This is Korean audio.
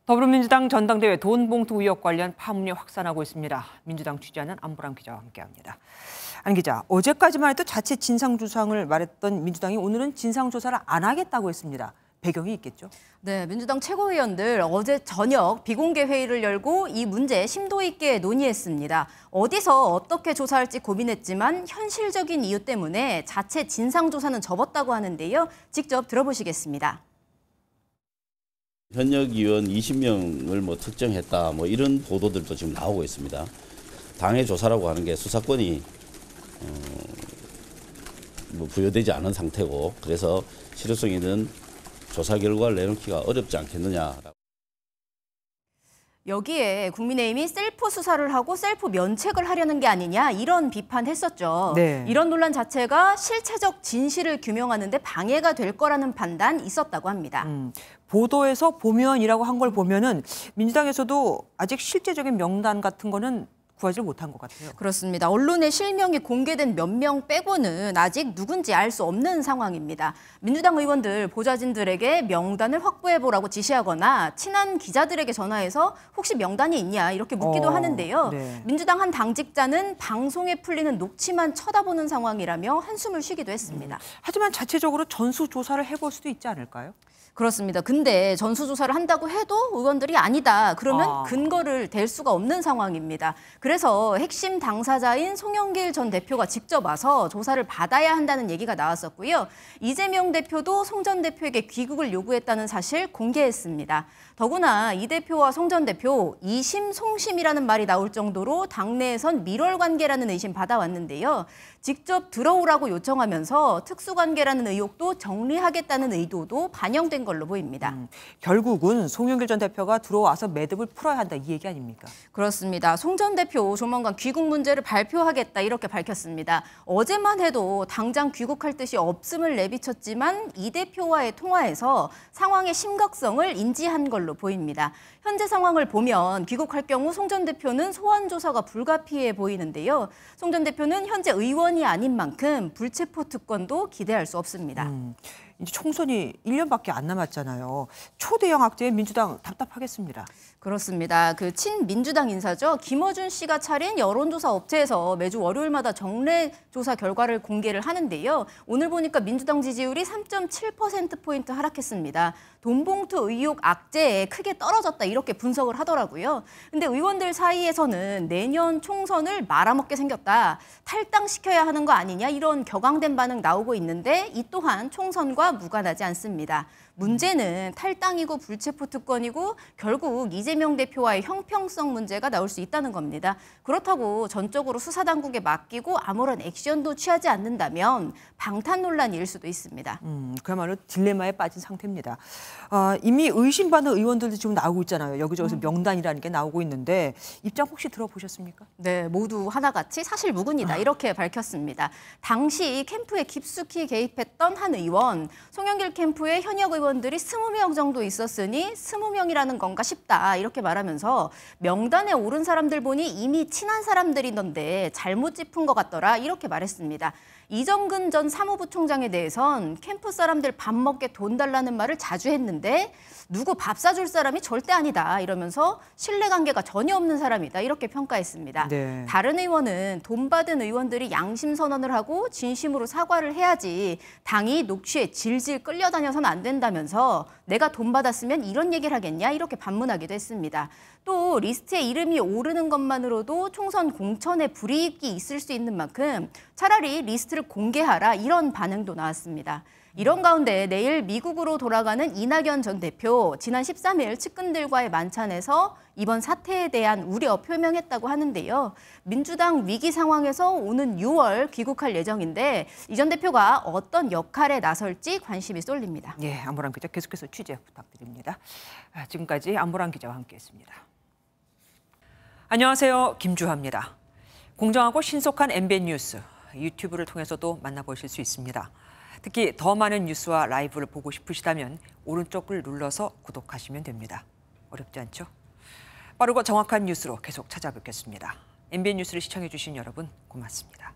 더불어민주당 전당대회 돈봉투 의혹 관련 파문이 확산하고 있습니다. 민주당 취재하는 안보람 기자와 함께합니다. 안 기자, 어제까지만 해도 자체 진상조사를 말했던 민주당이 오늘은 진상조사를 안 하겠다고 했습니다. 배경이 있겠죠? 네, 민주당 최고위원들 어제 저녁 비공개 회의를 열고 이 문제 심도 있게 논의했습니다. 어디서 어떻게 조사할지 고민했지만 현실적인 이유 때문에 자체 진상조사는 접었다고 하는데요. 직접 들어보시겠습니다. 현역 의원 20명을 특정했다 이런 보도들도 지금 나오고 있습니다. 당의 조사라고 하는 게 수사권이 부여되지 않은 상태고 그래서 실효성 있는 조사 결과를 내놓기가 어렵지 않겠느냐. 여기에 국민의힘이 셀프 수사를 하고 셀프 면책을 하려는 게 아니냐 이런 비판했었죠. 네. 이런 논란 자체가 실체적 진실을 규명하는 데 방해가 될 거라는 판단 있었다고 합니다. 보도에서 보면이라고 한 걸 보면은 민주당에서도 아직 실제적인 명단 같은 거는 구하지 못한 것 같아요. 그렇습니다. 언론에 실명이 공개된 몇 명 빼고는 아직 누군지 알 수 없는 상황입니다. 민주당 의원들, 보좌진들에게 명단을 확보해보라고 지시하거나 친한 기자들에게 전화해서 혹시 명단이 있냐 이렇게 묻기도 하는데요. 네. 민주당 한 당직자는 방송에 풀리는 녹취만 쳐다보는 상황이라며 한숨을 쉬기도 했습니다. 하지만 자체적으로 전수조사를 해볼 수도 있지 않을까요? 그렇습니다. 근데 전수조사를 한다고 해도 의원들이 아니다. 그러면 근거를 댈 수가 없는 상황입니다. 그래서 핵심 당사자인 송영길 전 대표가 직접 와서 조사를 받아야 한다는 얘기가 나왔었고요. 이재명 대표도 송 전 대표에게 귀국을 요구했다는 사실 공개했습니다. 더구나 이 대표와 송 전 대표 이심송심이라는 말이 나올 정도로 당내에선 밀월관계라는 의심 받아왔는데요. 직접 들어오라고 요청하면서 특수관계라는 의혹도 정리하겠다는 의도도 반영된 걸로 보입니다. 결국은 송영길 전 대표가 들어와서 매듭을 풀어야 한다 이 얘기 아닙니까? 그렇습니다. 송 전 대표 조만간 귀국 문제를 발표하겠다 이렇게 밝혔습니다. 어제만 해도 당장 귀국할 뜻이 없음을 내비쳤지만 이 대표와의 통화에서 상황의 심각성을 인지한 걸로 보입니다. 현재 상황을 보면 귀국할 경우 송 전 대표는 소환 조사가 불가피해 보이는데요. 송 전 대표는 현재 의원이 아닌 만큼 불체포 특권도 기대할 수 없습니다. 이제 총선이 1년밖에 안 남았잖아요. 초대형 악재에 민주당 답답하겠습니다. 그렇습니다. 그 친민주당 인사죠. 김어준 씨가 차린 여론조사 업체에서 매주 월요일마다 정례 조사 결과를 공개를 하는데요. 오늘 보니까 민주당 지지율이 3.7%포인트 하락했습니다. 돈봉투 의혹 악재에 크게 떨어졌다 이렇게 분석을 하더라고요. 근데 의원들 사이에서는 내년 총선을 말아먹게 생겼다. 탈당시켜야 하는 거 아니냐 이런 격앙된 반응 나오고 있는데 이 또한 총선과 무관하지 않습니다. 문제는 탈당이고 불체포 특권이고 결국 이재명 대표와의 형평성 문제가 나올 수 있다는 겁니다. 그렇다고 전적으로 수사당국에 맡기고 아무런 액션도 취하지 않는다면 방탄 논란이 일 수도 있습니다. 그야말로 딜레마에 빠진 상태입니다. 이미 의심받는 의원들도 지금 나오고 있잖아요. 여기저기서 명단이라는 게 나오고 있는데 입장 혹시 들어보셨습니까? 네, 모두 하나같이 사실 무근이다 이렇게 밝혔습니다. 당시 캠프에 깊숙이 개입했던 한 의원, 송영길 캠프의 현역 의원들이 20명 정도 있었으니 20명이라는 건가 싶다 이렇게 말하면서 명단에 오른 사람들 보니 이미 친한 사람들이던데 잘못 짚은 것 같더라 이렇게 말했습니다. 이정근 전 사무부총장에 대해선 캠프 사람들 밥 먹게 돈 달라는 말을 자주 했는데 누구 밥 사줄 사람이 절대 아니다 이러면서 신뢰관계가 전혀 없는 사람이다 이렇게 평가했습니다. 네. 다른 의원은 돈 받은 의원들이 양심 선언을 하고 진심으로 사과를 해야지 당이 녹취에 질질 끌려다녀서는 안 된다면서 내가 돈 받았으면 이런 얘기를 하겠냐 이렇게 반문하기도 했습니다. 또 리스트에 이름이 오르는 것만으로도 총선 공천에 불이익이 있을 수 있는 만큼 차라리 리스트를 공개하라 이런 반응도 나왔습니다. 이런 가운데 내일 미국으로 돌아가는 이낙연 전 대표 지난 13일 측근들과의 만찬에서 이번 사태에 대한 우려 표명했다고 하는데요. 민주당 위기 상황에서 오는 6월 귀국할 예정인데 이 전 대표가 어떤 역할에 나설지 관심이 쏠립니다. 예, 안보람 기자 계속해서 취재 부탁드립니다. 지금까지 안보람 기자와 함께했습니다. 안녕하세요, 김주하입니다. 공정하고 신속한 MBN 뉴스 유튜브를 통해서도 만나보실 수 있습니다. 특히 더 많은 뉴스와 라이브를 보고 싶으시다면 오른쪽을 눌러서 구독하시면 됩니다. 어렵지 않죠? 빠르고 정확한 뉴스로 계속 찾아뵙겠습니다. MBN 뉴스를 시청해주신 여러분 고맙습니다.